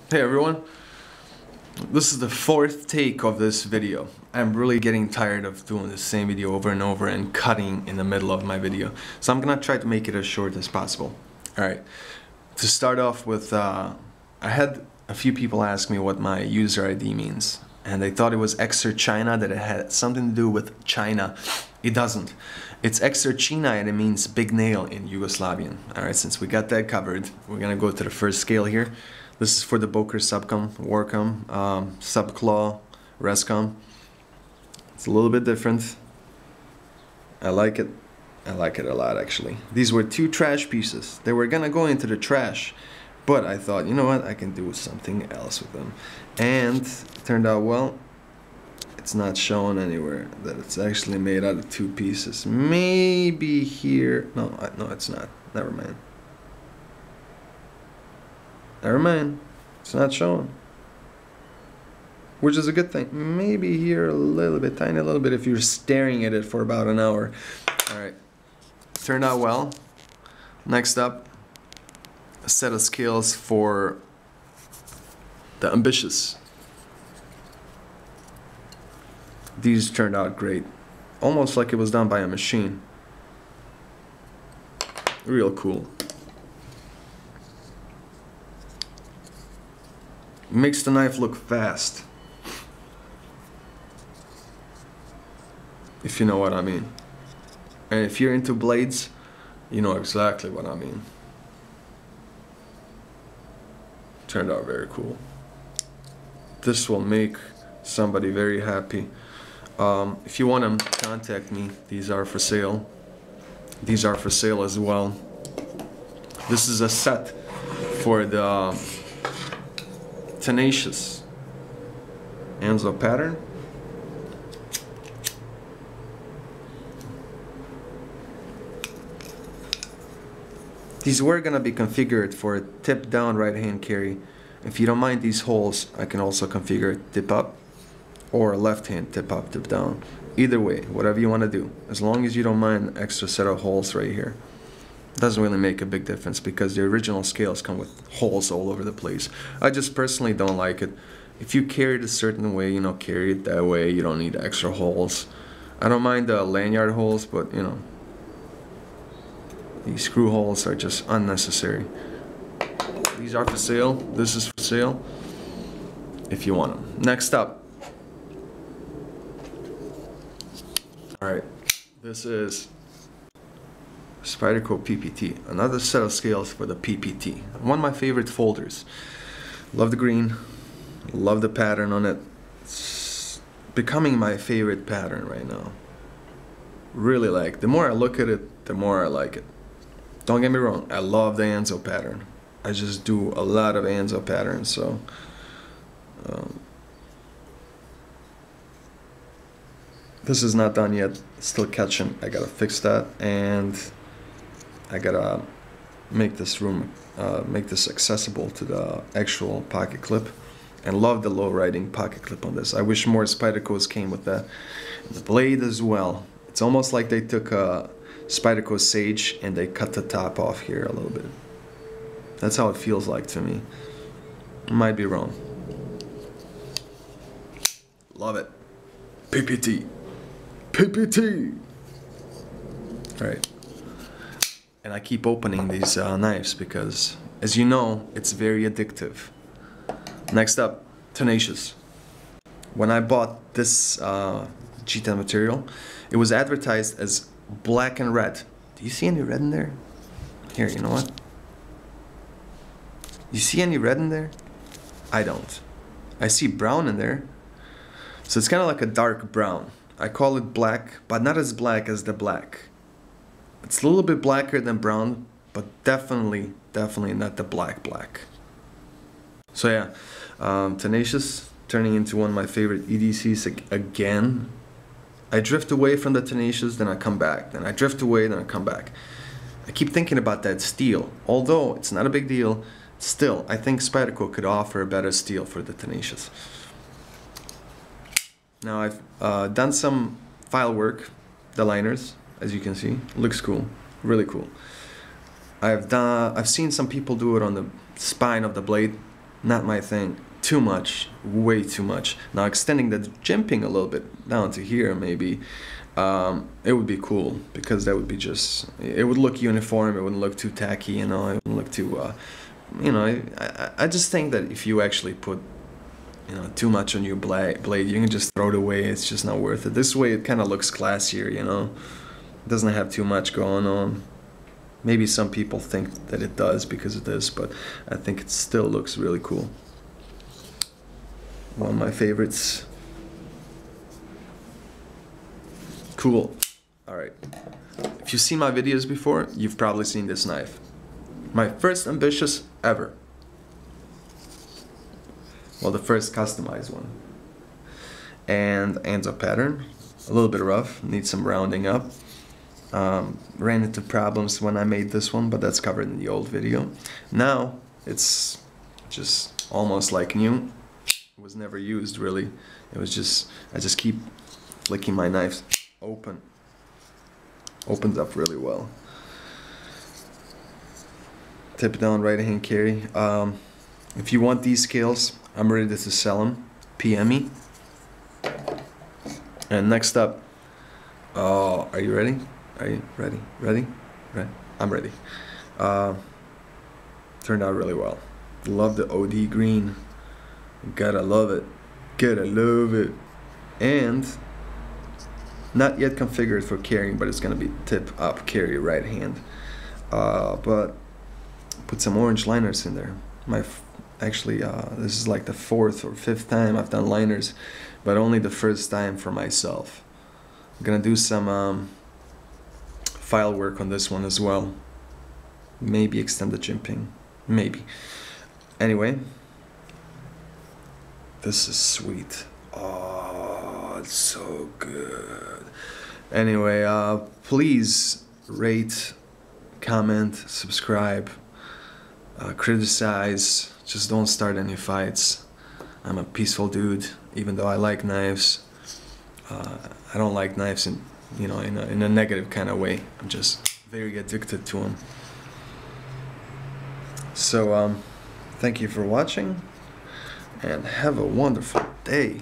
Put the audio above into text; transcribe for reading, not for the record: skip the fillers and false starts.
Hey everyone, this is the fourth take of this video. I'm really getting tired of doing the same video over and over and cutting in the middle of my video. So I'm gonna try to make it as short as possible. Alright, to start off with, I had a few people ask me what my user ID means. And they thought it was Exer China, that it had something to do with China. It doesn't. It's Exer China and it means big nail in Yugoslavian. Alright, since we got that covered, we're gonna go to the first scale here. This is for the Boker Subcom, Warcom, Subclaw, Rescom. It's a little bit different. I like it. I like it a lot, actually. These were two trash pieces. They were gonna go into the trash, but I thought, you know what, I can do something else with them. And it turned out, well, it's not shown anywhere that it's actually made out of two pieces. Maybe here. No, no, it's not. Never mind. Never mind, it's not showing, which is a good thing. Maybe here a little bit, tiny little bit, if you're staring at it for about an hour. All right, turned out well. Next up, a set of scales for the Ambitious. These turned out great, almost like it was done by a machine. Real cool. Makes the knife look fast, if you know what I mean. And if you're into blades, you know exactly what I mean. Turned out very cool. This will make somebody very happy. If you want to contact me, these are for sale. These are for sale as well. This is a set for the Tenacious Anzo pattern. These were gonna be configured for a tip down right hand carry. If you don't mind these holes, I can also configure it tip up or left hand tip up, tip down. Either way, whatever you want to do, as long as you don't mind an extra set of holes right here. Doesn't really make a big difference because the original scales come with holes all over the place. I just personally don't like it. If you carry it a certain way, you know, carry it that way. You don't need extra holes. I don't mind the lanyard holes, but you know, these screw holes are just unnecessary. These are for sale. This is for sale if you want them. Next up. Alright, this is Spyderco PPT, another set of scales for the PPT. One of my favorite folders. Love the green, love the pattern on it. It's becoming my favorite pattern right now. Really like. The more I look at it, the more I like it. Don't get me wrong, I love the Anzo pattern. I just do a lot of Anzo patterns, so this is not done yet. It's still catching. I gotta fix that, and I gotta make this room, make this accessible to the actual pocket clip, and love the low riding pocket clip on this. I wish more Spydercos came with that. And the blade as well. It's almost like they took a Spyderco Sage and they cut the top off here a little bit. That's how it feels like to me. Might be wrong. Love it. PPT. PPT. All right. And I keep opening these knives because, as you know, it's very addictive. Next up, Tenacious. When I bought this G10 material, it was advertised as black and red. Do you see any red in there? Here, you know what? You see any red in there? I don't. I see brown in there. So it's kind of like a dark brown. I call it black, but not as black as the black. It's a little bit blacker than brown, but definitely not the black. So yeah, Tenacious turning into one of my favorite EDCs again. I drift away from the Tenacious, then I come back. Then I drift away, then I come back. I keep thinking about that steel. Although it's not a big deal, still, I think Spyderco could offer a better steel for the Tenacious. Now I've done some file work, the liners, as you can see, looks cool, really cool. I've seen some people do it on the spine of the blade. not my thing. Too much, way too much. Now extending the jimping a little bit down to here maybe, it would be cool, because that would be just, it would look uniform, it wouldn't look too tacky, you know, it wouldn't look too, you know, I just think that if you actually put, you know, too much on your blade, you can just throw it away, it's just not worth it. This way it kind of looks classier, you know, it doesn't have too much going on. Maybe some people think that it does because of this, but I think it still looks really cool. One of my favorites. Cool. Alright. If you've seen my videos before, you've probably seen this knife. My first ambitious ever. Well, the first customized one. And ends up pattern. A little bit rough, needs some rounding up. Ran into problems when I made this one, but that's covered in the old video. Now, it's just almost like new. It was never used really. It was just, I just keep flicking my knives open. Opens up really well. Tip down right hand carry. If you want these scales, I'm ready to sell them. PM me. And next up, are you ready? Are you ready? Ready? Right? I'm ready. Turned out really well. Love the OD green. Gotta love it. Gotta love it. And not yet configured for carrying, but it's gonna be tip up carry right hand. But put some orange liners in there. Actually, this is like the 4th or 5th time I've done liners, but only the first time for myself. I'm gonna do some file work on this one as well. Maybe extend the jimping. Maybe. Anyway. This is sweet. Oh, it's so good. Anyway, please rate, comment, subscribe, criticize. Just don't start any fights. I'm a peaceful dude, even though I like knives. I don't like knives in, you know, in a negative kind of way. I'm just very addicted to them. So, thank you for watching. And have a wonderful day.